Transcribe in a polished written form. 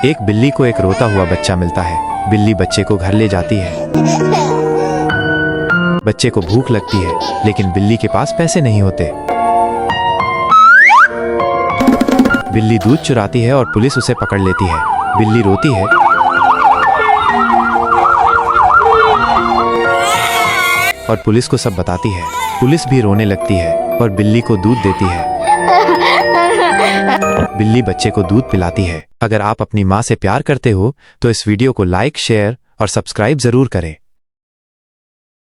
एक बिल्ली को एक रोता हुआ बच्चा मिलता है। बिल्ली बच्चे को घर ले जाती है। बच्चे को भूख लगती है, लेकिन बिल्ली के पास पैसे नहीं होते। बिल्ली दूध चुराती है और पुलिस उसे पकड़ लेती है। बिल्ली रोती है और पुलिस को सब बताती है। पुलिस भी रोने लगती है और बिल्ली को दूध देती है। बिल्ली बच्चे को दूध पिलाती है। अगर आप अपनी माँ से प्यार करते हो तो इस वीडियो को लाइक, शेयर और सब्सक्राइब जरूर करें।